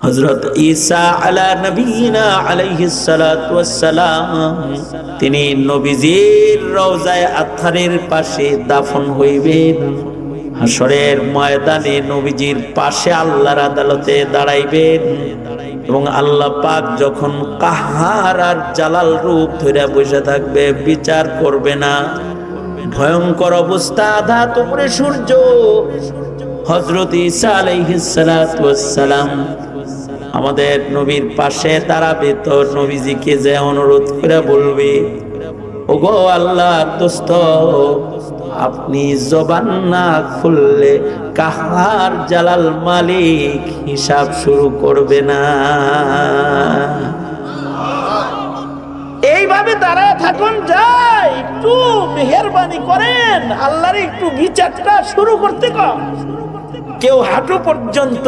হযরত ঈসা আলা নবিয়িনা আলাইহিস সালাতু ওয়াস সালাম তিনি নবীজির রওজায়ে আতহারের পাশে দাফন হইবেন। হাশরের ময়দানে নবীজির পাশে আল্লাহর আদালতে দাঁড়াইবেন এবং আল্লাহ পাক যখন কাহার আর জালাল রূপ ধরে বসে থাকবে, বিচার করবে না। ভয়ঙ্কর অবস্থা, আধাত উপরে সূর্য। হযরত ঈসা আলাইহিস সালাতু ওয়াস সালাম আমাদের নবীর পাশে দাঁড়াবে, তো নবীজিকে যে অনুরোধ করে বলবে, ওগো আল্লাহর দোস্ত, আপনি জবান না খুললে কাহার জালাল মালিক হিসাব শুরু করবে না। এইভাবে দাঁড়ায় থাকুন, যাই একটু মেহেরবানি করেন, আল্লাহর একটু বিচারটা শুরু করতে কম। কেউ হাঁটু পর্যন্ত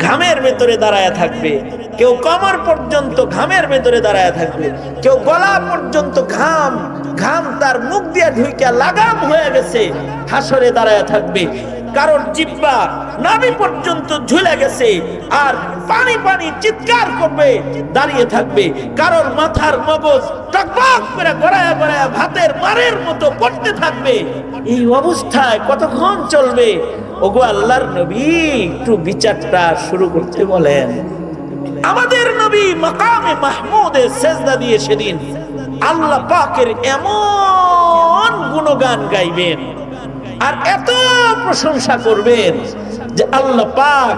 ঘামের ভেতরে দাঁড়ায় থাকবে, কেউ কোমর পর্যন্ত ঘামের ভেতরে দাঁড়ায় থাকবে, কেউ গলা পর্যন্ত ঘাম তার মুখ দিয়ে ঢুইকা লাগাম হয়ে গেছে, হাসরে দাঁড়ায় থাকবে। কারোর জিহ্বা নাভি পর্যন্ত ঝুলে গেছে আর পানি পানি চিৎকার করবে, দাঁড়িয়ে থাকবে। কারোর মাথার মগজ টকবক করে গড়ায়া গড়ায়া ভাতের মারের মতো পড়তে থাকবে। এই অবস্থায় কতক্ষণ চলবে? ওগো আল্লাহর নবী, একটু বিচারটা শুরু করতে বলেন। আমাদের নবী মাকামে মাহমুদে সেজদা দিয়ে সেদিন আল্লাহ পাকের এমন গুণগান গাইবেন আর এত প্রশংসা করবেন যে আল্লাহ পাক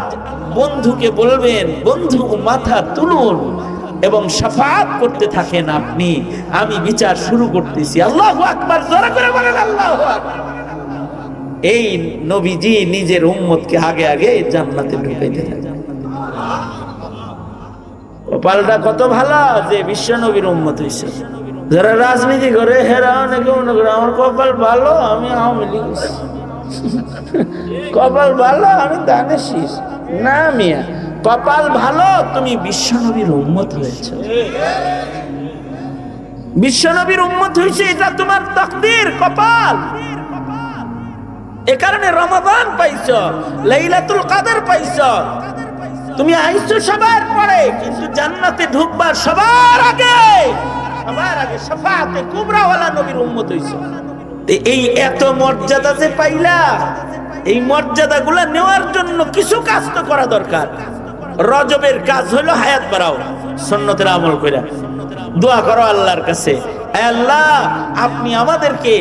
বন্ধুকে বলবেন, বন্ধু মাথা তুলুন এবং শাফাআত করতে থাকেন আপনি, আমি বিচার শুরু করতেছি। আল্লাহু আকবার, জোরে করে বলেন আল্লাহু আকবার। এই নবীজি নিজের উম্মতকে আগে আগে জান্নাতে ঢুকাইতে থাকেন। কপালটা কত ভালো যে বিশ্ব নবীর উম্মত হইছে। যারা রাজনীতি করে হেরা অনেকে মনে করে আমার কপাল ভালো, আমি আওয়ামী লীগ, কপাল ভালো আমি দানের শীষ। না মিয়া, কপাল ভালো তুমি বিশ্ব নবীর উম্মত হয়েছে। বিশ্ব নবীর উম্মত হয়েছে, এটা তোমার তাকদীর, কপাল। এ কারণে রমাদান পাইছো, লাইলাতুল কদর পাইছো। তুমি আইছো সবার পরে, কিন্তু জান্নাতে ঢুকবার সবার আগে শাফাআতে কুবরা ওয়ালা নবীর উম্মত হইছো। এই এত মর্যাদা যে পাইলা, এই মর্যাদাগুলো নেওয়ার জন্য কিছু কাজ তো করা দরকার। রজবের কাজ হলো হায়াত বাড়াও, সুন্নতের আমল কইরা দোয়া করো আল্লাহর কাছে, আল্লাহ আপনি আমাদেরকে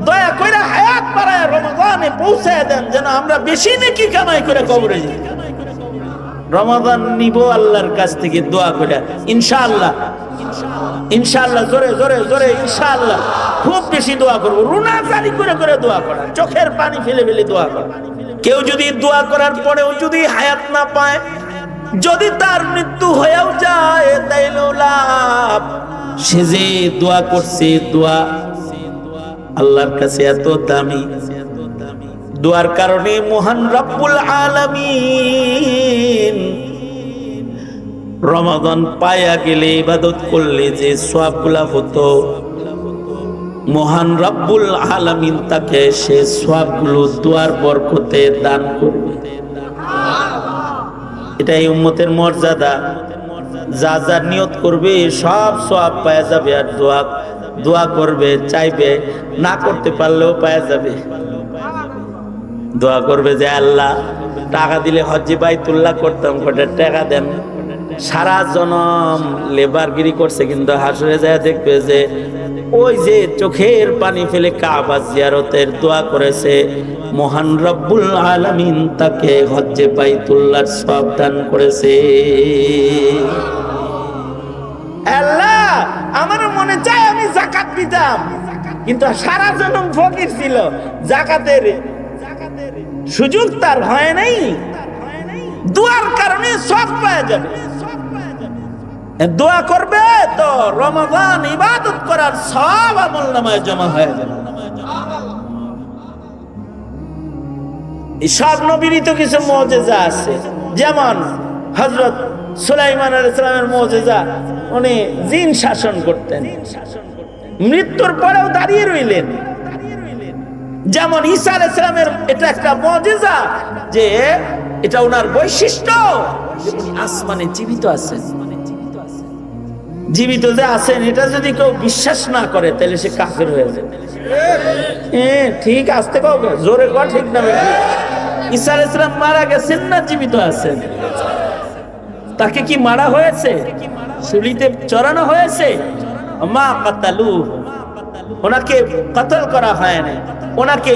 দয়া কইরা হায়াত বাড়ায় রমাদানে পৌঁছায় দেন, যেন আমরা বেশি নেকি কামাই করে কবরে যাই। রমাদান নিব আল্লাহর কাছ থেকে দোয়া করে, ইনশাআল্লাহ ইনশাআল্লাহ, জোরে জোরে জোরে ইনশাআল্লাহ। খুব বেশি দোয়া করবো, রুনা জারি করে করে দোয়া করা, চোখের পানি ফেলে ফেলে দোয়া করা। কেউ যদি দোয়া করার পরেও যদি হায়াত না পায়, যদি তার মৃত্যু হয়েও যায়, তাইলেও লাভ। সে যে দোয়া করছে, দোয়া আল্লাহর কাছে এত দামি, দোয়ার কারণে মহান রব্বুল আলামিন রমাদান পায়া গেলে ইবাদত করলে যে সওয়াবগুলা হতো, মহান রব্বুল আলামিন তাকে সে সওয়াবগুলো দোয়ার বরকতে দান করবে। এটাই উম্মতের মর্যাদা। যা যা নিয়ত করবে সব সওয়াব পাওয়া যাবে, আর দোয়া করবে, চাইবে, না করতে পারলেও পাওয়া যাবে। দোয়া করবে যে আল্লাহ টাকা দিলে হজ্জে বাইতুল্লাহ করতাম, কটা টাকা দেন। সারা জনম লেবারগিরি করছে, কিন্তু হাসরে যায় দেখবে যে ওই যে চোখের পানি ফেলে কাবা জিয়ারতের দোয়া করেছে, মহান রব্বুল আলামিন তাকে হজ্জে বাইতুল্লাহর সওয়াব দান করেছে। আল্লাহ আমার মনে চায় আমি যাকাত দিতাম, কিন্তু সারা জনম ফকির ছিল, যাকাতের সুযোগ তার হয় নাই। দোয়ার কারণে সব পাওয়া যাবে। দোয়া করবে তো রমাদান ইবাদত করার সব আমলনামায় জমা হয়ে যাবে। সব নবীরই তো কিছু মুজিজা আছে, যেমন হযরত সুলাইমান আলাইহিস সালামের মুজিজা, উনি জিন শাসন করতেন, মৃত্যুর পরেও দাঁড়িয়ে রইলেন। যেমন ঈসা আলাইহিস সালামের এটা একটা মুজিজা যে এটা ওনার বৈশিষ্ট্য। আসমানে জীবিত আছেন, জীবিত যে আছেন এটা যদি কেউ বিশ্বাস না করে তাহলে সে কাফের হয়ে যায়। ঠিক আসতে কও, জোরে কও, ঠিক না? ঈসা আলাইহিস সালাম মারা গেছেন না জীবিত আছেন? তাকে কি মারা হয়েছে? শুলিতে চড়ানো হয়েছে? মা কাতালু, ওনাকে কতল করা হয়নি, ওনাকে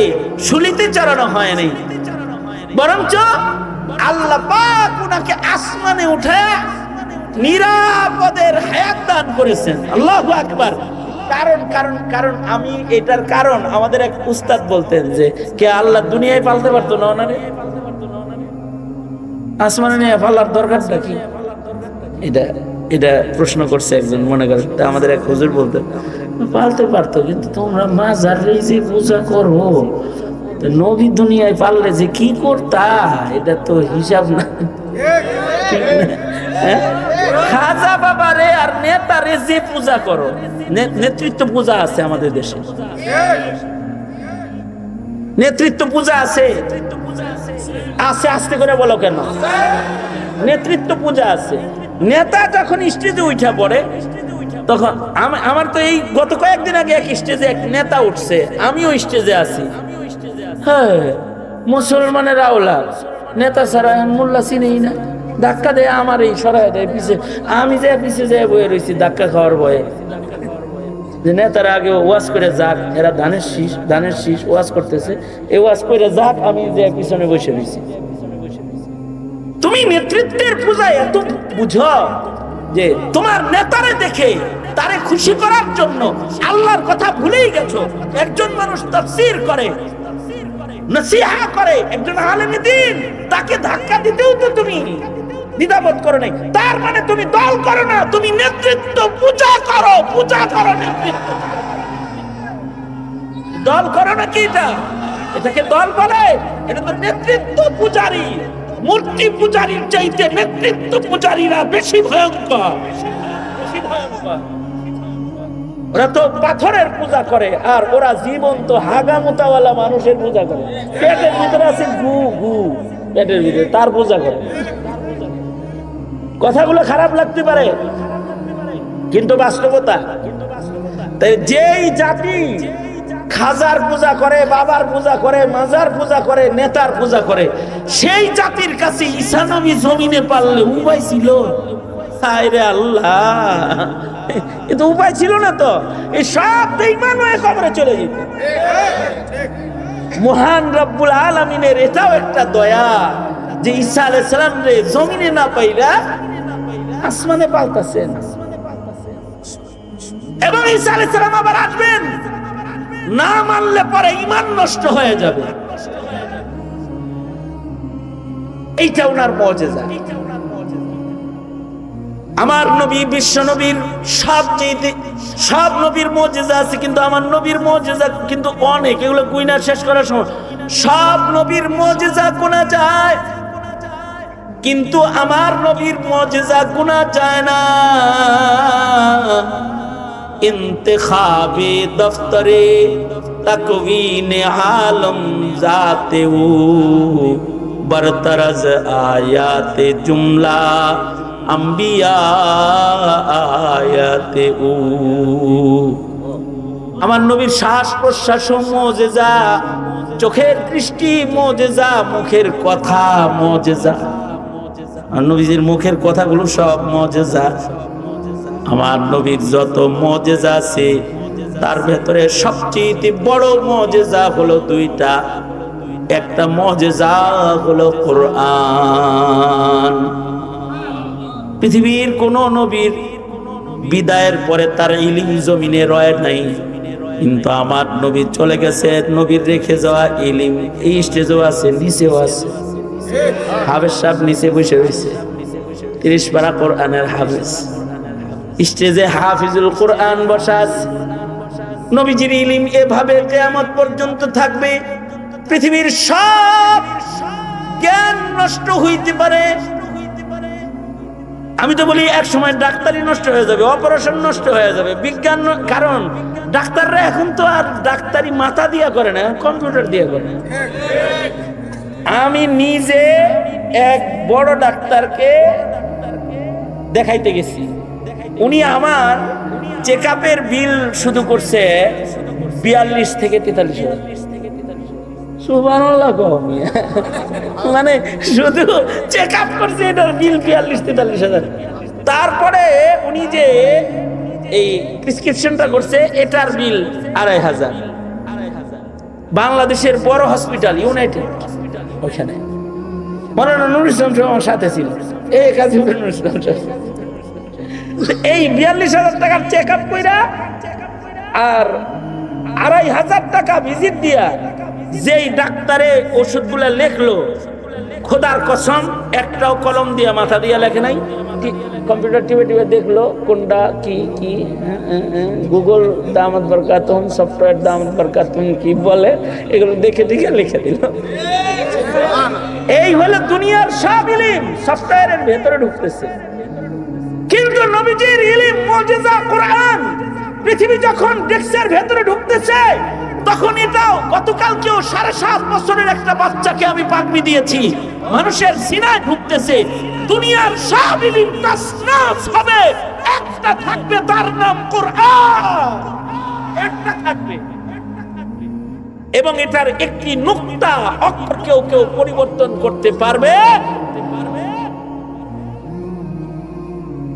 শুলিতে চড়ানো হয়নি, বরঞ্চ আল্লাহ পাক ওনাকে আসমানে উঠে নিরাপদের হায়াত দান করেছেন। আল্লাহু আকবার। কারণ কারণ কারণ আমি এটার কারণ আমাদের এক উস্তাদ বলতেন যে কে আল্লাহ দুনিয়ায় পালতে পারতো না, ওনারে আসমানে নিয়ে পালার দরকারটা কি? এটা এটা প্রশ্ন করছে একজন, মনে করেন আমাদের এক হুজুর বলতেন পালতে পারতো, কিন্তু তোমরা মাজারে যে পূজা করো, নবী দুনিয়ায় পারলে যে কি করতা, এটা তো হিসাব না। খাজা বাবারে আর নেতারে যে পূজা করো, নেতৃত্ব পূজা আছে আমাদের দেশে, নেতৃত্ব পূজা আছে, আছে আস্তে করে বলো কেন? নেতৃত্ব পূজা আছে। নেতা যখন স্টেজে উঠা পড়ে তখন আমার তো এই গত কয়েকদিন আগে এক স্টেজে এক নেতা উঠছে, আমিও স্টেজে আছি। হ্যাঁ, মুসলমানের আওলা নেতা ছাড়া মোল্লা চিনেই না, ধাক্কা দেয় আমার এই সরাই দেয় পিছে, আমি যে পিছে যে বয়ে রয়েছি ধাক্কা খাওয়ার ভয়ে। যে নেতারা আগে ওয়াজ করে যাক, এরা ধানের শীষ ওয়াজ করতেছে, এই ওয়াজ করে যাক, আমি যে পিছনে বসে রয়েছি। তুমি নেতৃত্বের পূজায় এত বুঝো যে তোমার নেতারে দেখে তারে খুশি করার জন্য আল্লাহর কথা ভুলেই গেছো। একজন মানুষ তাফসীর করে, নসিহা করে, একজন আলেমে দ্বীন, তাকে ধাক্কা দিতেও তো তুমি দ্বিধাবোধ করো নাই। তার মানে তুমি দল করো না, তুমি নেতৃত্ব পূজা করো, পূজা করো নেতৃত্ব। দল করো না কি এটা? এটাকে দল বলে? এটা তো নেতৃত্ব পূজারী। মূর্তি পূজারীর চাইতে নেতৃত্ব পূজারীরা বেশি ভয়ঙ্কর, বেশি ভয়ঙ্কর। ওরা তো পাথরের পূজা করে, আর ওরা জীবন্ত হাগামুতাওয়ালা মানুষের পূজা করে। পেটের ভিতরে আছে গু, গু পেটের ভিতরে, তার পূজা করে। কথাগুলো খারাপ লাগতে পারে, কিন্তু বাস্তবতা। তাই যেই জাতি খাজার পূজা করে, বাবার পূজা করে, মাজার পূজা করে, নেতার পূজা করে, সেই জাতির কাছে ঈসা নবী জমিনে পারলে উপায় ছিল? হায়রে আল্লাহ, কিন্তু উপায় ছিল না তো। এই সব বেঈমান হয়ে কবরে চলে যেত। মহান রব্বুল আলামিনের এটাও একটা দয়া যে ঈসা আলাইহিস সালাম রে জমিনে না পাইরা আসমানে পালতাছেন, এবং ঈসা আলাইহিস সালাম আবার আসবেন। না মানলে পরে ঈমান নষ্ট হয়ে যাবে। এইটা ওনার মুজিজা। আমার নবী বিশ্ব নবীর সব নবীর মুজিজা আছে, কিন্তু আমার নবীর মুজিজা কিন্তু অনেক, এগুলো গুইনা শেষ করার সময়। সব নবীর মুজিজা গোনা যায়, কিন্তু আমার নবীর মুজিজা গোনা যায় না। इंतखाबे दफ्तरे तकवीने आलम जाते वो बरतरज आयाते जुमला अंबिया आयाते ऊ। আমার নবীর শ্বাস প্রশ্বাস মুজিজা, চোখের দৃষ্টি মুজিজা, মুখের কথা মুজিজা। আর নবীজির মুখের কথাগুলো সব মুজিজা। আমার নবীর যত মুজিজা আছে তার ভেতরে সবচেয়ে বড় মুজিজা হলো দুইটা। একটা মুজিজা হলো কোরআন। পৃথিবীর কোন নবীর বিদায়ের পরে তার ইলম জমিনে রয় নাই, কিন্তু আমার নবী চলে গেছে, নবীর রেখে যাওয়া ইলম এই স্টেজেও আছে, নিচেও আছে। হাফেজ সাহেব নিচে বসে রয়েছে, 30 পারা কোরআনের হাফেজ। স্টেজে হাফিজুল কোরআন বসা আছে। নবীজির ইলম এভাবে কিয়ামত পর্যন্ত থাকবে। পৃথিবীর সব জ্ঞান নষ্ট হইতে পারে। আমি তো বলি এক সময় ডাক্তারি নষ্ট হয়ে যাবে, অপারেশন নষ্ট হয়ে যাবে, বিজ্ঞান। কারণ ডাক্তাররা এখন তো আর ডাক্তারি মাথা দিয়া করে না, কম্পিউটার দিয়ে করে। আমি নিজে এক বড় ডাক্তারকে দেখাইতে গেছি, উনি আমার চেকআপের বিল শুধু করছে 42 থেকে 43,000। সুবহানাল্লাহ। মানে শুধু চেকআপ করছে, এটার বিল 42-43,000। তারপরে উনি যে এই প্রেসক্রিপশনটা করছে, এটার বিল 2,500। বাংলাদেশের বড় হসপিটাল ইউনাইটেড, ওখানে মনে হয় নুর ইসলাম আমার সাথে ছিল, এই কাজী নুর ইসলাম। এই 42,000 টাকার চেক আপ কইরা আর 2,500 টাকা ভিজিট দিয়া যেই ডাক্তারে ওষুধগুলা লেখলো, খোদার কসম একটাও কলম দিয়া মাথা দিয়া লেখে নাই। কম্পিউটার টিপে টিপে দেখলো কোনটা কি কি, গুগল দামাত বরকাতুম, সফটওয়্যার দামাত বরকাতুম কি বলে, এগুলো দেখে দেখে লিখে দিল। এই হলো দুনিয়ার সব ইলম সফটওয়্যারের ভেতরে ঢুকতেছে। কিন্তু নবীজির ইলম, মুজিজা, কোরআন পৃথিবী যখন ডেস্কের ভেতরে ঢুকতেছে, তখন এটাও গতকালকেও 7.5 বছরের একটা বাচ্চাকে আমি পাগড়ি দিয়েছি, মানুষের সিনায় ঢুকতেছে। দুনিয়ার সব ইলম তাসনাস হবে, একটা থাকবে, তার নাম কোরআন। একটা থাকবে, এবং এটার একটি নুক্তা অক্ষর কেউ কেউ পরিবর্তন করতে পারবে।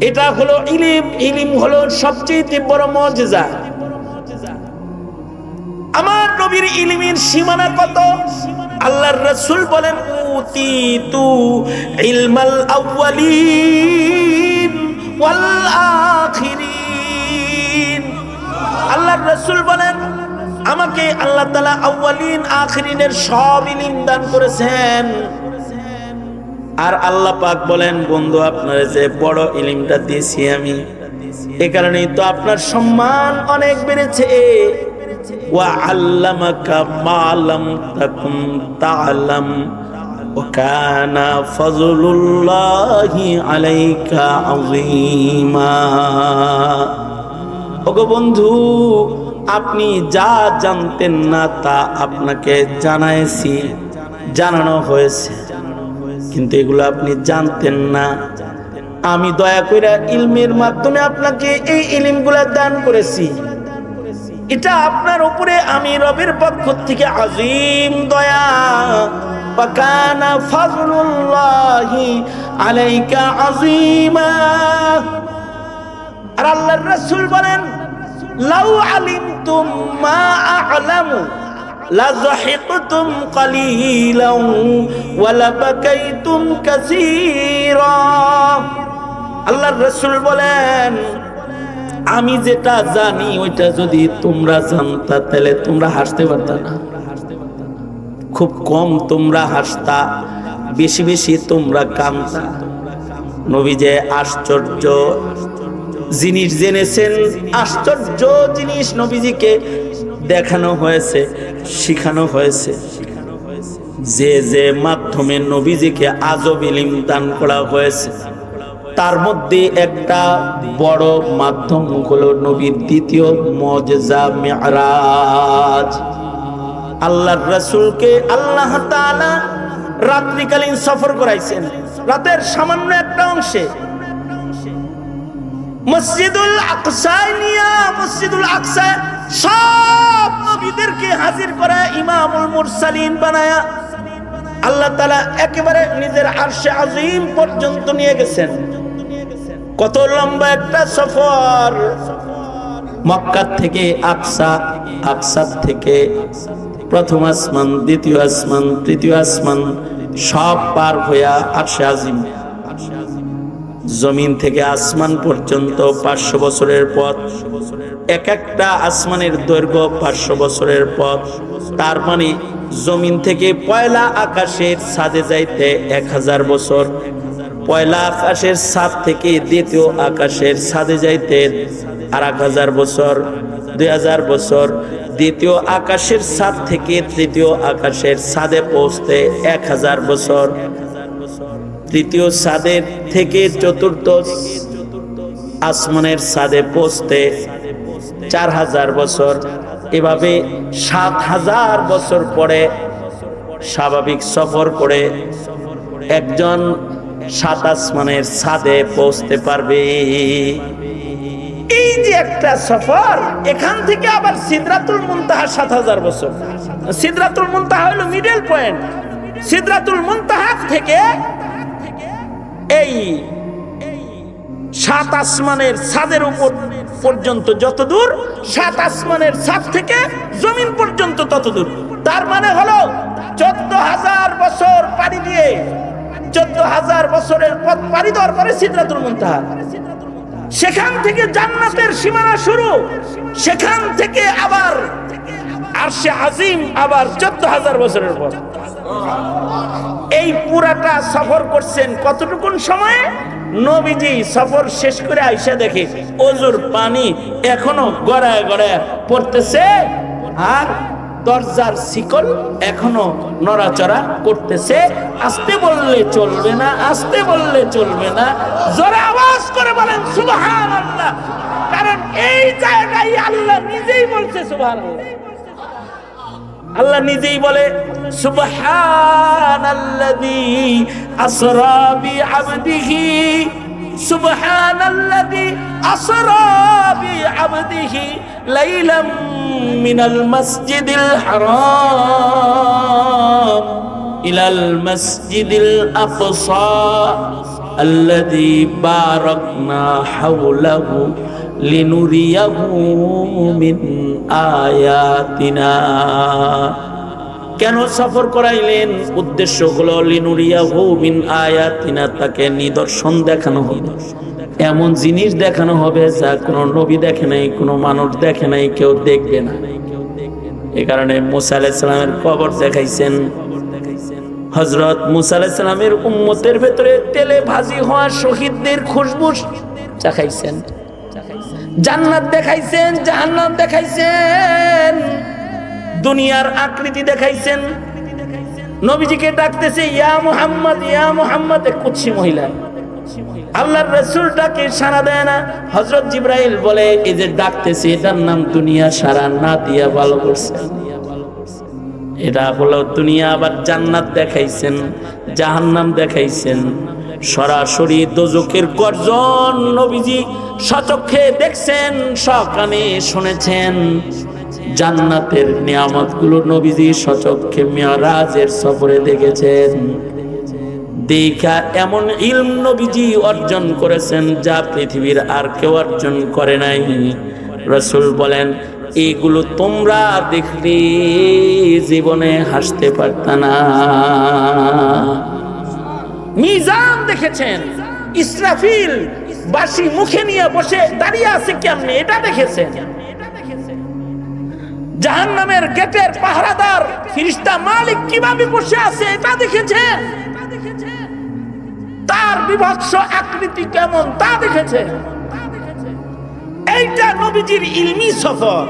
এটা হলো ইলম। ইলম হলো সবচেয়ে বড় মুজিজা। আমার নবীর ইলমের সীমানা কত! আল্লাহর রাসূল বলেন, উতিতু ইলমাল আউয়ালিন ওয়াল আখিরিন। আল্লাহর রাসূল বলেন, আমাকে আল্লাহ তাআলা আউয়ালিন আখিরিনের সব ইলম দান করেছেন। আর আল্লাহ পাক বলেন, বন্ধু আপনার যে বড় ইলমটা দিয়েছি আমি, এ কারণেই তো আপনার সম্মান অনেক বেড়েছে। ওয়া আল্লামাকা মা লাম তাকুন তা'লাম ওয়া কানা ফাজলুল্লাহি আলাইকা আযীমা। ওগো বন্ধু, আপনি যা জানতেন না তা আপনাকে জানাইছি, জানানো হয়েছে, কিন্তু এগুলো আপনি জানতেন না। আমি দয়া কইরা ইলমের মাধ্যমে আপনাকে এই ইলমগুলা দান করেছি। এটা আপনার উপরে আমি রবের পক্ষ থেকে আযীম দয়া। পাকানা ফাজলুল্লাহি আলাইকা আযীমা। আর আল্লাহর রাসূল বলেন, লাউ আলিমতুম মা আ'লামু লাযহিকতুম কালীলান ওয়া লাবাকাইতুম কাসীরা। আল্লাহর রাসূল বলেন, আমি যেটা জানি ওইটা যদি তোমরা জানতা, তাহলে তোমরা হাসতে পারতা না। খুব কম তোমরা হাসতা, বেশি বেশি তোমরা কাঁদতা। নবী যে আশ্চর্য জিনিস জেনেছেন, আশ্চর্য জিনিস নবীজিকে দেখানো হয়েছে, শিখানো হয়েছে। যে যে মাধ্যমে নবীজিকে আজব ইলম দান করা হয়েছে, তার মধ্যে একটা বড় মাধ্যম হলো নবীর দ্বিতীয় মুজিজা মিরাজ। আল্লাহর রাসূলকে আল্লাহ তাআলা রাত্রিকালীন সফর করাইছেন। রাতের সামান্য একটা অংশে মসজিদুল আকসা নিয়া, মসজিদুল আকসা সব নবীদেরকে হাজির করা, ইমামুল মুরসালিন বানায়া আল্লাহ তাআলা একেবারে নিজের আরশে আযীম পর্যন্ত নিয়ে গেছেন। কত লম্বা একটা সফর! মক্কা থেকে আকসা, আকসা থেকে প্রথম আসমান, দ্বিতীয় আসমান, তৃতীয় আসমান, সব পার হইয়া আরশে আযীম। জমিন থেকে আসমান পর্যন্ত 500 বছরের পথ। এক একটা আসমানের দৈর্ঘ্য 500 বছরের পথ। তার মানে জমিন থেকে পয়লা আকাশের ছাদে যাইতে 1000 বছর, পয়লা আকাশের ছাদ থেকে দ্বিতীয় আকাশের ছাদে যাইতে 1000 বছর, 2000 বছর, দ্বিতীয় আকাশের ছাদ থেকে তৃতীয় আকাশের ছাদে পৌঁছতে 1000 বছর, তৃতীয় ছাদের থেকে চতুর্থ আসমানের ছাদে পৌঁছতে 4000 বছর। এভাবে 7000 বছর পরে স্বাভাবিক সফর করে একজন 7 আসমানের ছাদে পৌঁছতে পারবে। এই যে একটা সফর, এখান থেকে আবার সিদরাতুল মুনতাহা 7000 বছর। সিদরাতুল মুনতাহা হলো মিডল পয়েন্ট। সিদরাতুল মুনতাহা থেকে এই 7 আসমানের ছাদের উপর পর্যন্ত যত দূর, 7 আসমানের ছাদ থেকে জমিন পর্যন্ত তত দূর। তার মানে হলো 14000 বছর পাড়ি দিয়ে, 14000 বছরের পথ পাড়ি দেওয়ার পরে সিদরাতুল মুনতাহা। সেখান থেকে জান্নাতের সীমানা শুরু, সেখান থেকে আবার আরশে আজিম আবার 14000 বছরের পথ। এই পুরাটা সফর করছেন কতটুকুন সময়ে? নবীজি সফর শেষ করে আইসা দেখে ওজুর পানি এখনো গড়ায় গড়ায় পড়তেছে, আর দরজার শিকল এখনো নড়াচড়া করতেছে। আসতে বললে চলবে না, আসতে বললে চলবে না, জোরে আওয়াজ করে বলেন সুবহানাল্লাহ। কারণ এই জায়গায় আল্লাহ নিজেই বলছে সুবহানাল্লাহ। আল্লাহ নিজেই বলে সুবহানাল্লাযী আসরা বিআবদিহি, সুবহানাল্লাযী আসরা বিআবদিহি লাইলাম মিনাল মাসজিদিল হারাম ইলাল মাসজিদিল আকসা আল্লাযী বারাকনা হাওলাহু লিনুরিয়াহু মিন আয়াতিনা। কেন সফর করাইলেন? উদ্দেশ্য হলো লিনুরিয়াহু মিন আয়াতিনা, তাকে নিদর্শন দেখানো হবে, এমন জিনিস দেখানো হবে যা কোনো নবী দেখে নাই, কোনো মানুষ দেখে নাই, কেউ দেখবে না। এই কারণে মুসা আলাইহিস সালামের কবর দেখাইছেন। হযরত মুসা আলাইহিস সালামের উম্মতের ভেতরে তেলে ভাজি হওয়া শহীদদের খুশবু চাখাইছেন। জান্নাত দেখাইছেন, জাহান্নাম দেখাইছেন, দুনিয়ার আকৃতি দেখাইছেন। নবীজিকে ডাকতেছে ইয়া মুহাম্মদ, ইয়া মুহাম্মদ। কুদসি মহিলা আল্লাহর রাসূলটাকে সাড়া দেয় না। হযরত জিবরাইল বলে এই যে ডাকতেছে এটার নাম দুনিয়া, সাড়া না দিয়া ভালো করছে। এটা হলো দুনিয়া। আবার জান্নাত দেখাইছেন, জাহান্নাম দেখাইছেন, সরাসরি দোজখের গর্জন নবীজি সচক্ষে দেখছেন, সকানে শুনেছেন। জান্নাতের নিয়ামতগুলো নবীজি সচক্ষে মিরাজের সফরে দেখেছেন। দেখা এমন ইলম নবীজি অর্জন করেছেন যা পৃথিবীর আর কেউ অর্জন করে নাই। রাসূল বলেন এগুলো তোমরা দেখলে জীবনে হাসতে পারতা না। মিজান দেখেছেন, ইসরাফিল বাঁশি মুখে নিয়ে বসে দাঁড়িয়ে আছে কেমনে, এটা দেখেছেন। জাহান্নামের গেটের পাহারাদার ফেরেশতা মালিক কিভাবে বসে আছে, এটা দেখেছেন। তার বিভৎস আকৃতি কেমন, তা দেখেছেন। এইটা নবীজির ইলমি সফর।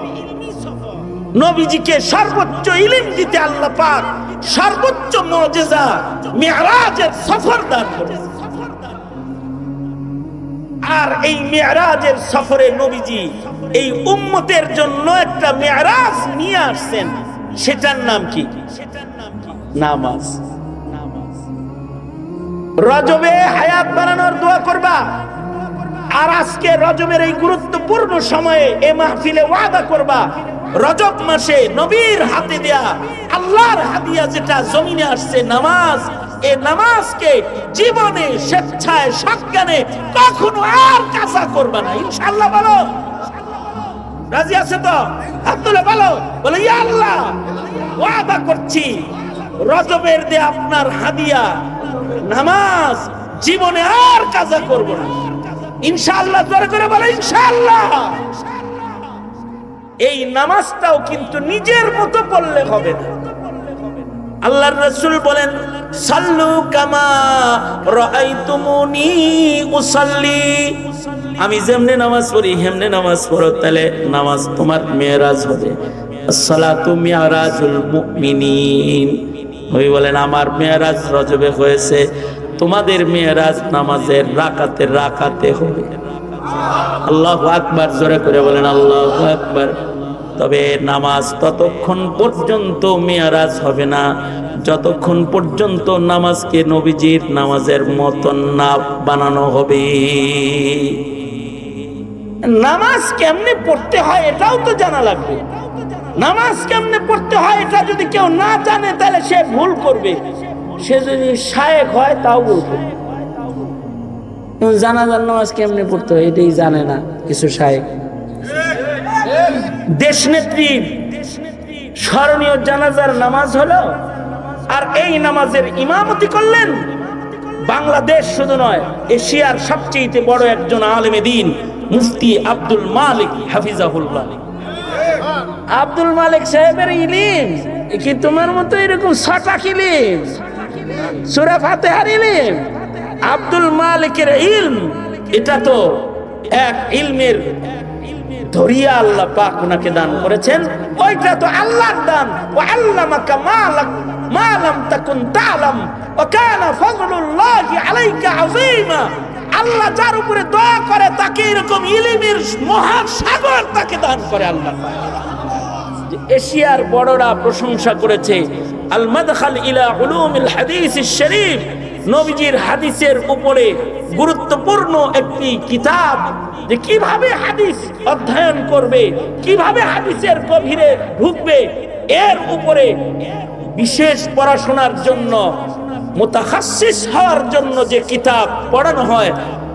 নবীজিকে সর্বোচ্চ ইলম দিতে আল্লাহ পাক সর্বোচ্চ মুজিজা মিরাজের সফর দান করেছেন। আর এই মিরাজের সফরে নবীজি এই উম্মতের জন্য একটা মিরাজ নিয়ে আসছেন। সেটার নাম কি? নামাজ। রজবে হায়াত বাড়ানোর দোয়া করবা। আর আজকে রজবের এই গুরুত্বপূর্ণ সময়ে এই মাহফিলে ওয়াদা করবা, রজব মাসে নবীর হাতে দেয়া আল্লাহর হাদিয়া যেটা জমিনে আসছে নামাজ, এই নামাজকে জীবনে স্বেচ্ছায় সজ্ঞানে কখনো আর কাজা করবা না। ইনশাআল্লাহ বলো, রাজি আছে তো? হাত তুলে বলো, বলে ইয়া আল্লাহ ওয়াদা করছি রজবের দেয়া আপনার হাদিয়া নামাজ জীবনে আর কাজা করব না। ইনশাআল্লাহ জোরে করে বলে ইনশাআল্লাহ। এই নামাজটাও কিন্তু নিজের মতো পড়লে হবে না। আল্লাহর রাসূল বলেন সাল্লু কামা রাআইতুমুনি উসাল্লি, আমি যেমনে নামাজ পড়ি হেমনে নামাজ পড়ো, তাহলে নামাজ তোমার মেরাজ হবে। আসসালাতু মিরাজুল মুমিনিন, ওই বলেন আমার মেরাজ রজবে হয়েছে, তোমাদের মেরাজ নামাজের রাকাতে রাকাতে হবে। আল্লাহু আকবার, জোরে করে বলেন আল্লাহু আকবার। তবে নামাজ ততক্ষণ পর্যন্ত মেরাজ হবে না যতক্ষণ পর্যন্ত নামাজকে নবীজির নামাজের মতন না বানানো হবে। নামাজ কেমনে পড়তে হয় এটাও তো জানা লাগবে। নামাজ কেমনে পড়তে হয় এটা যদি কেউ না জানে তাহলে সে ভুল করবে। সে যদি শায়েখ হয় তাও ভুল করবে। জানাজার নামাজ কেমনে পড়তে হয় এটাই জানে না কিছু শায়েখ। দেশনেত্রী স্মরণীয় জানাজার নামাজ হলো, আর এই নামাজের ইমামতি করলেন বাংলাদেশ শুধু নয়, এশিয়ার সবচেয়ে বড় একজন আলেমে দ্বীন মুফতি আব্দুল মালিক হাফিজাহুল্লাহ। আব্দুল মালিক সাহেবের ইলিম কি তোমার মতো এরকম ছটাক ইলিম? সূরা ফাতিহার ইলিম, আব্দুল মালিকের ইলম, এটা তো এক ইলমের দরিয়া আল্লাহ পাক ওনাকে দান করেছেন। ওইটা তো আল্লাহর দান। ওয়া আল্লামাকা মা লাম তাকুন তা'লাম ওয়া কানা ফাযলুল্লাহি আলাইকা আযীমা। আল্লাহ যার উপরে দয়া করে তাকে এরকম ইলমের মহাসাগর তাকে দান করে আল্লাহ পাক। এশিয়ার বড়রা প্রশংসা করেছে আল মাদখাল ইলা উলুমিল হাদিসিশ শরীফ, নবীজির হাদিসের উপরে গুরুত্বপূর্ণ একটি কিতাব, যে কিভাবে হাদিস অধ্যয়ন করবে, কিভাবে হাদিসের গভীরে ঢুকবে, এর উপরে বিশেষ পড়াশোনার জন্য মুতাখাসসিস হওয়ার জন্য যে কিতাব পড়ানো হয়,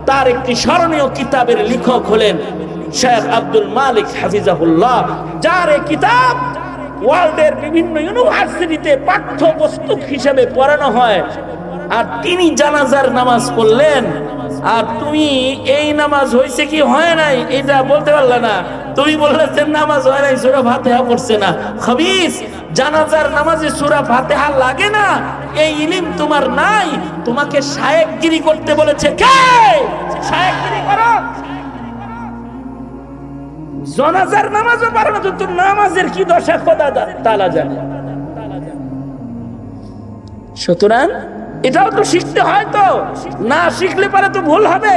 তার একটি স্মরণীয় কিতাবের লেখক হলেন শেখ আব্দুল মালিক হাফিজাহুল্লাহ, যার এই কিতাব ওয়ার্ল্ডের বিভিন্ন ইউনিভার্সিটিতে পাঠ্যপুস্তক হিসেবে পড়ানো হয়। আর তিনি জানাজার নামাজ পড়লেন, আর তুমি এই নামাজ হয়েছে কি হয় নাই এটা বলতে পারলে না। তুমি বললে যে নামাজ হয় নাই, সূরা ফাতিহা পড়ছে না। খবিস, জানাজার নামাজে সূরা ফাতিহা লাগে না, এই ইলম তোমার নাই। তোমাকে শায়েখগিরি করতে বলেছে কে? শায়েখগিরি করো। জানাজার নামাজও পারো না, তো নামাজের কি দশা খোদা তাআলা জানে। সুতরাং এটাও তো শিখতে হয়, তো না শিখলে পারে তো ভুল হবে।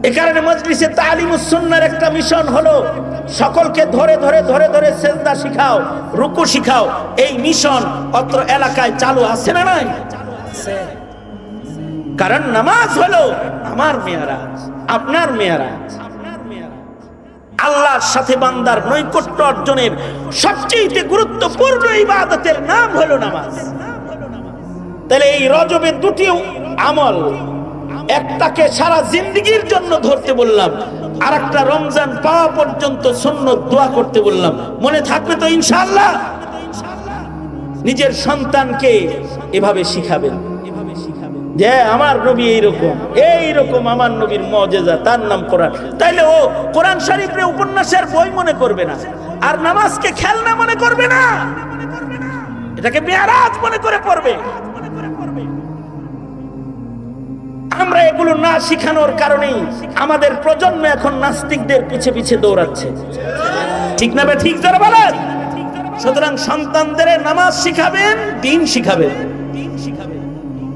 এ কারণে মজলিসে তালিমুস সুন্নাহর একটা মিশন হলো সকলকে ধরে ধরে ধরে ধরে সেজদা শিখাও, রুকু শিখাও। এই মিশন অত্র এলাকায় চালু আছে না নাই? কারণ নামাজ হলো আমার মেয়ারাজ, আপনার মেয়ারাজ। আল্লাহর সাথে বান্দার নৈকট্য অর্জনের সবচেয়ে গুরুত্বপূর্ণ ইবাদতের নাম হলো নামাজ। তাহলে এই রজবের দুটি আমল, একটাকে সারা জিন্দেগীর জন্য ধরতে বললাম, আর একটা রমজান পাওয়া পর্যন্ত সুন্নত দোয়া করতে বললাম। মনে থাকবে তো ইনশাআল্লাহ? নিজের সন্তানকে এভাবে শিখাবেন যে আমার নবী এইরকম আমার নবীর মুজিজা, তার নাম কোরআন। তাইলে ও কোরআন শরীফের উপন্যাসের বই মনে করবে না, আর নামাজকে খেলনা মনে করবে না, এটাকে মেরাজ মনে করে পড়বে। আমরা এগুলো না শিখানোর কারণেই আমাদের প্রজন্ম এখন নাস্তিকদের পিছে পিছে দৌড়াচ্ছে। ঠিক না? ঠিক যারা বলেন। সুতরাং সন্তানদের নামাজ শিখাবেন, দ্বীন শিখাবেন,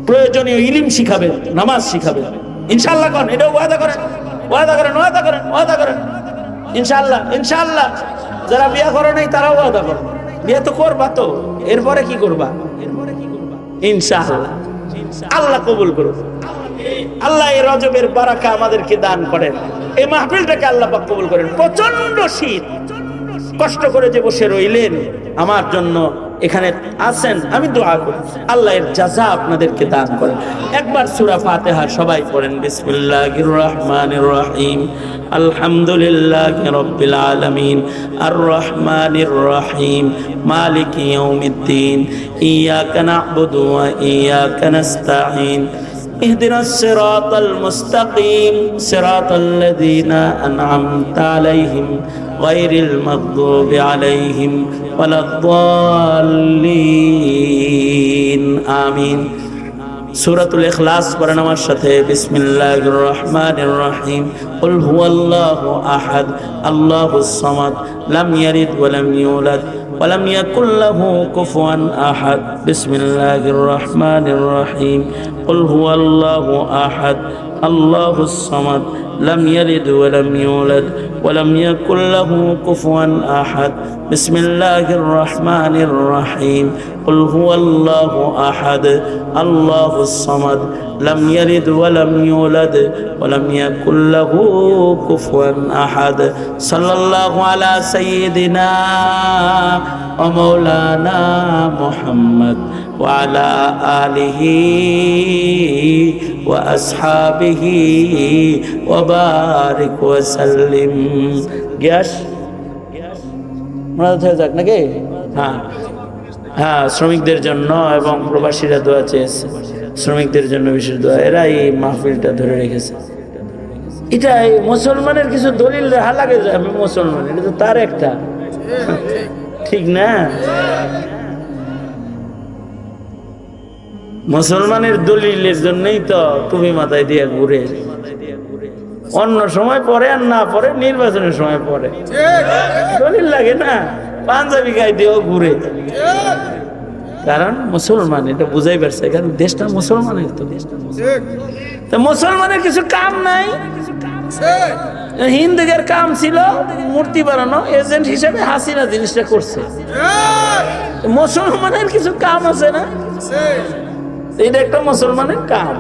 প্রয়োজনীয় ইলম শিখাবেন, নামাজ শিখাবেন। ইনশাআল্লাহ কোন এটাও ওয়াদা করেন, ওয়াদা করেন, ওয়াদা করেন, ওয়াদা করেন। ইনশাআল্লাহ, ইনশাআল্লাহ। যারা বিয়ে করে নাই তারাও ওয়াদা করেন। বিয়ে তো করবা, তো এরপরে কি করবা? ইনশাআল্লাহ। আল্লাহ কবুল করুন। আল্লাহ এই রজবের বারাকা আমাদেরকে দান করেন। এই মাহফিলটাকে আল্লাহ পাক কবুল করেন। প্রচন্ড শীত, কষ্ট করে যে বসে রইলেন আমার জন্য, এখানে আছেন, আমি দোয়া করি আল্লাহ এর জাযা আপনাদেরকে দান করেন। একবার সূরা ফাতিহা সবাই পড়েন। বিসমিল্লাহির রহমানির রহিম। আলহামদুলিল্লাহি রাব্বিল আলামিন আর রহমানির রহিম মালিকি ইয়াউমিদ্দিন ইয়াকা না'বুদু ওয়া ইয়াকা নাস্তাঈন اهدنا الصراط المستقيم صراط الذين أنعمت عليهم غير المغضوب عليهم ولا الضالين آمين। সূরাতুল ইখলাস পড়েন আমার সাথে। বিসমিল্লাহির রহমানির রহিম। কুল হুয়াল্লাহু আহাদ আল্লাহুস সামাদ লাম ইয়ালিদ ওয়া লাম ইউলাদ ওয়া লাম ইয়াকুল লাহু কুফুয়ান আহাদ। বিসমিল্লাহির রহমানির রহিম। কুল হুয়াল্লাহু আহাদ আল্লাহুস সামাদ লাম ইয়ালিদ ওয়া লাম ইউলাদ ওয়া লাম ইয়াকুল লাহু কুফুয়ান আহাদ বিসমিল্লাহির রহমানির রহিম কুল হুয়াল্লাহু আহাদ আল্লাহুস সামাদ লাম ইয়ালিদ ওয়া লাম ইউলাদ ওয়া লাম ইয়াকুল লাহু কুফুয়ান আহাদ সাল্লাল্লাহু আলা সাইয়্যিদিনা ওয়া মাওলানা মুহাম্মদ ওয়া আলা আলিহি ওয়া আসহাবিহি ওয়া বারিক ওয়া সাল্লিম। গ্যাস মনে যাক নাকি? হ্যাঁ হ্যাঁ, শ্রমিকদের জন্য এবং প্রবাসীরা দোয়া চেয়েছে, শ্রমিকদের জন্য বিশেষ দোয়া। এরা এই মাহফিলটা ধরে রেখেছে। এটা মুসলমানের কিছু দলিল রাখা লাগে যে আমি মুসলমান, এটা তো তার একটা, ঠিক না? মুসলমানের দলিলের জন্যই তো টুপি মাথায় দিয়ে ঘুরে, অন্য সময় পরে আর না পরে নির্বাচনের সময় পরে দলিল লাগে না, পাঞ্জাবি গায়ে দিয়েও ঘুরে। কারণ মুসলমান, এটা বুঝাই পারছে, কারণ দেশটা মুসলমানের। তো মুসলমানের কিছু কাম নাই, হিন্দুদের কাম ছিল মূর্তি বানানো, এজেন্ট হিসেবে হাসিনা জিনিসটা করছে। মুসলমানের কিছু কাম আছে না, এটা একটা মুসলমানের কাম।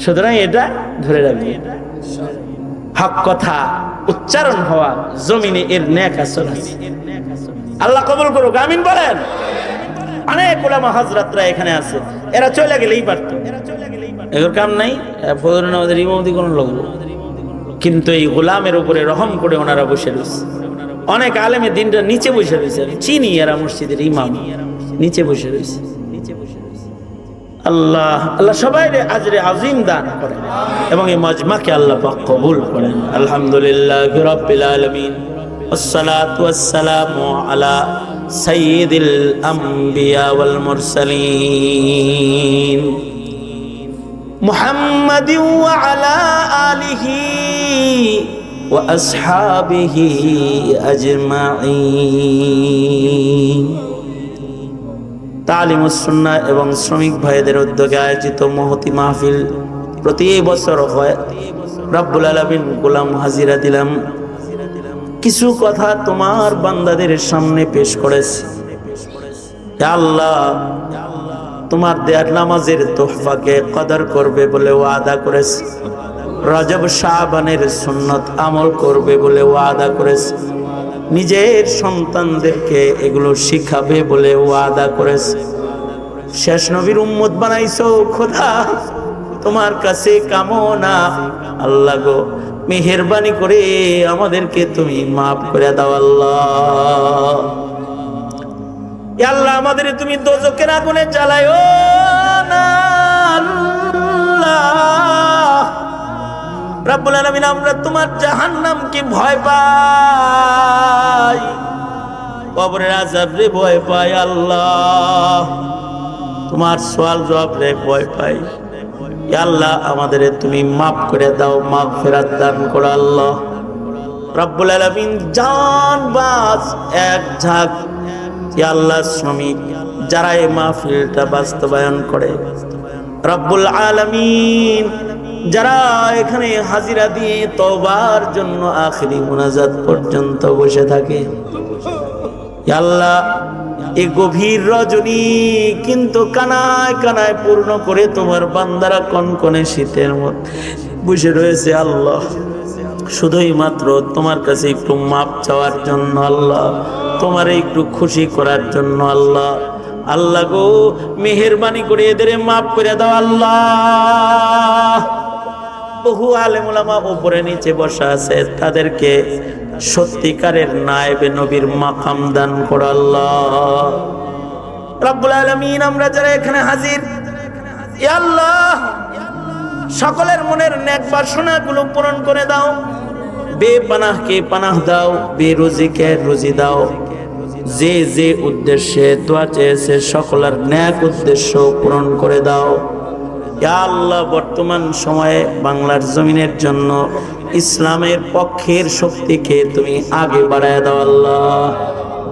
সুতরাং এটা ধরে রাখবে, হক কথা উচ্চারণ হওয়া জমিনে এর নেক আসর আছে। আল্লাহ কবুল করুক, আমিন বলেন। অনেক উলামা হযরতরা এখানে আছে, এরা চলে গেলেই পারতো, এর কাম নাই, ফজরের নামাজের ইমামতি কোন লাগবে। কিন্তু এই গোলামের উপরে রহম করে ওনারা বসে রয়েছে। অনেক আলেমে দিনটা নিচে বসে রয়েছে, চিনি এরা মসজিদের ইমাম, নিচে বসে রয়েছে। আল্লাহ আল্লাহ সবাই আজরে আজিম দান করেন এবং এই মজমাকে আল্লাহ পাক কবুল করেন। আলহামদুলিল্লাহি রাব্বিল আলামিন, ওয়াসসালাতু ওয়াসসালামু আলা সাইয়্যিদিল আমবিয়া ওয়াল মুরসালিন মুহাম্মাদিন ওয়া আলা আলিহি ওয়া আসহাবিহি আজমাইন। তালিমুস সুন্নাহ এবং শ্রমিক ভাইদের উদ্যোগে আয়োজিত মহতি মাহফিল প্রতি বছর হয়। রব্বুল আলামিন গোলাম হাজিরা দিলাম, কিছু কথা তোমার বান্দাদের সামনে পেশ করেছি। হে আল্লাহ, তোমার দেয়ার নামাজের তোহফাকে কদর করবে বলে ওয়াদা করেছে, রজব শাবানের সুন্নত আমল করবে বলে ওয়াদা করেছে, নিজের সন্তানদেরকে এগুলো শিখাবে বলে ওয়াদা করেছে। শেষ নবীর উম্মত বানাইছো খোদা, তোমার কাছে কামনা আল্লাহ গো, মেহেরবানি করে আমাদেরকে তুমি মাফ করে দাও আল্লাহ। আল্লাহ আমাদের তুমি দোজখের আগুনে জ্বালায়ো না আল্লাহ। রব্বুল আলামিন, আমরা তোমার জাহান্নামকে ভয় পাই, কবরের আযাব রে ভয় পাই আল্লাহ, তোমার সওয়াল জবাব রে ভয় পাই। ইয়া আল্লাহ আমাদের তুমি মাফ করে দাও, মাগফিরাত দান করো আল্লাহ। রব্বুল আলামিন, জানবাজ এক ঝাঁক ইয়া আল্লাহ শ্রমিক যারা এই মাহফিলটা বাস্তবায়ন করে, রব্বুল আলামিন যারা এখানে হাজিরা দিয়ে তওবার জন্য আখিরি মুনাজাত পর্যন্ত বসে থাকে, ইয়া আল্লাহ এই গভীর রজনী কিন্তু কানায় কানায় পূর্ণ করে তোমার বান্দারা কনকনে শীতের মধ্যে বসে রয়েছে আল্লাহ, শুধুই মাত্র তোমার কাছে একটু মাপ চাওয়ার জন্য আল্লাহ, তোমার একটু খুশি করার জন্য আল্লাহ। আল্লাহ গো, মেহেরবানি করে এদের মাফ করে দাও আল্লাহ। বহু আলেম ওলামা উপরে নিচে বসা আছে, তাদেরকে সত্যিকারের নায়েবে নবীর মাকাম দান করো আল্লাহ। রব্বুল আলামিন, আমরা যারা এখানে হাজির, ইয়া আল্লাহ সকলের মনের নেক বাসনাগুলো পূরণ করে দাও, বেপানাহকে পানাহ দাও, বেরোজিকে রুজি দাও। যে যে উদ্দেশ্যে দোয়া চেয়েছে সকলের নেক উদ্দেশ্য পূরণ করে দাও। ইয়া আল্লাহ, বর্তমান সময়ে বাংলার জমিনের জন্য ইসলামের পক্ষের শক্তিকে তুমি আগে বাড়ায় দাও আল্লাহ।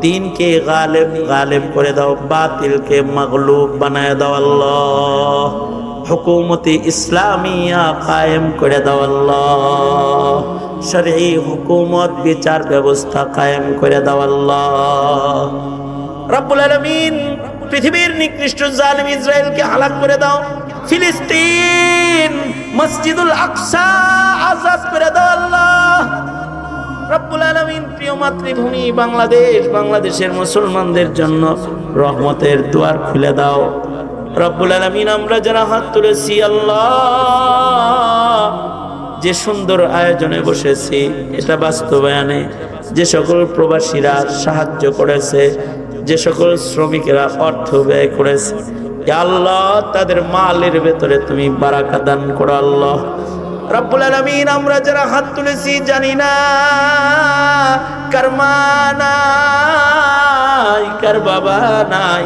দিনকে গালেব গালেব করে দাও, বাতিলকে মাগলুব বানায় দাও আল্লাহ। হুকুমতে ইসলামিয়া কায়েম করে দাও আল্লাহ, শরঈ হুকুমত বিচার ব্যবস্থা কায়েম করে দাও আল্লাহ। রব্বুল আলামিন পৃথিবীর নিকৃষ্ট জালিম ইসরায়েলকে হালাক করে দাও। ফিলিস্তিন মসজিদুল আকসা আযাদ করে দাও আল্লাহ। রব্বুল আলামিন প্রিয় মাতৃভূমি বাংলাদেশ, বাংলাদেশের মুসলমানদের জন্য রহমতের দুয়ার খুলে দাও। রব্বুল আলামিন আমরা যারা হাত তুলেছি আল্লাহ, যে সুন্দর আয়োজনে বসেছি এটা বাস্তবায়নে যে সকল প্রবাসীরা সাহায্য করেছে, যে সকল শ্রমিকেরা অর্থ ব্যয় করেছে, আল্লাহ তাদের মালের ভেতরে তুমি বারাকা দান করো আল্লাহ। রব্বুল আলামিন আমরা যারা হাত তুলেছি জানি না কার মা নাই, কার বাবা নাই।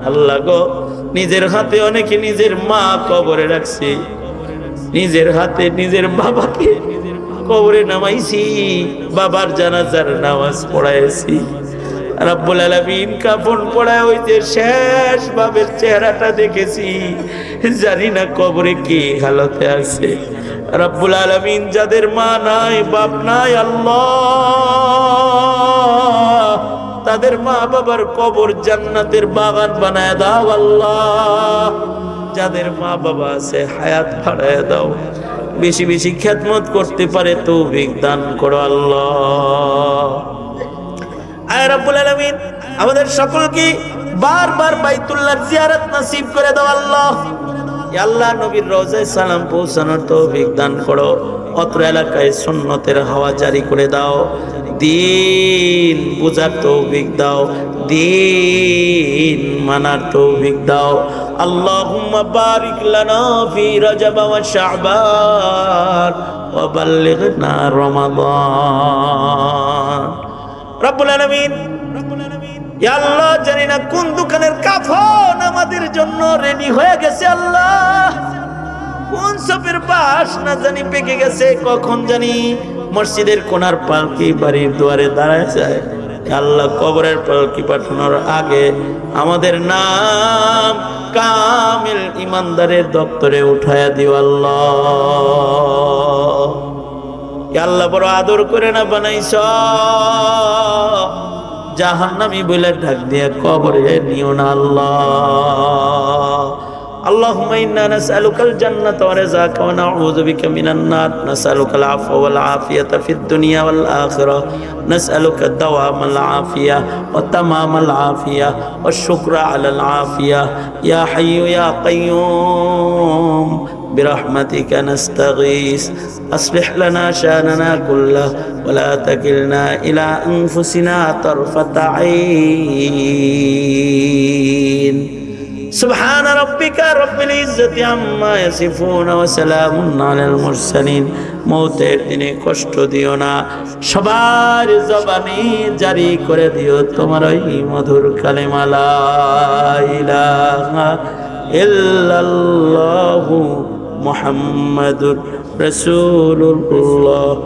আল্লাহ গো, নিজের হাতে অনেকে নিজের মা কবরে রাখছি, নিজের হাতে নিজের বাবাকে কবরে নামাইছি, বাবার জানাজার নামাজ পড়াইছি। রব্বুল আলামিন কাফন পড়ায় ওই যে শেষ বাবের চেহারাটা দেখেছি, জানি না কবরে কি হালতে আছে। রব্বুল আলামিন যাদের মা নাই বাপ নাই আল্লাহ, তাদের মা বাবার কবর জান্নাতের বাগান বানায় দাও আল্লাহ। যাদের মা বাবা আছে হায়াত বাড়ায় দাও, বেশি বেশি খেদমত করতে পারে তৌফিক দান করো আল্লাহ। আয় রব্বুল আলামিন আমাদের সকলকে বারবার বাইতুল্লাহর জিয়ারত নসিব করে দাও আল্লাহ। ইয়া আল্লাহ, নবীর রওজায় সালাম পৌঁছানোর তৌফিক দান করো। অত্র এলাকায় সুন্নতের হাওয়া জারি করে দাও, দিন বুঝার তৌফিক দাও, দিন মানার তৌফিক দাও। আল্লাহুম্মা বারিক লানা ফি রজব ওয়া শাবান ওয়া বাল্লিগনা রমাদান। রব্বুল আলামিন ইয়া আল্লাহ, জানি না কোন দোকানের কাফন আমাদের জন্য রেডি হয়ে গেছে আল্লাহ, কোন সপের পাশ না জানি পেকে গেছে, কখন জানি মসজিদের কোনার পালকি বাড়ির দুয়ারে দাঁড়ায় যায়। আল্লাহ, কবরের পালকি পাঠানোর আগে আমাদের নাম কামিল ইমানদারের দপ্তরে উঠায়া দিও আল্লাহ। আল্লাহ, বড় আদর করে না বানাইছ, জাহান্নামী বলে ডাক দিয়ে কবরে নিও না আল্লাহ। اللهم إنا نسألك الجنة ورزاك ونعوذ بك من النار، نسألك العفو والعافية في الدنيا والآخرة، نسألك دوام العافية وتمام العافية والشكر على العافية. يا حي يا قيوم برحمتك نستغيث، أصلح لنا شأننا كله ولا تكلنا إلى أنفسنا طرفة عين. سبحان ربك رب العزة عما يصفون وسلام على المرسلين. মৌতের দিনে কষ্ট দিও না, সবার জবানে জারি করে দিও তোমার ওই মধুর কালেমা লা ইলাহা ইল্লাল্লাহু মুহাম্মাদুর রাসূলুল্লাহ।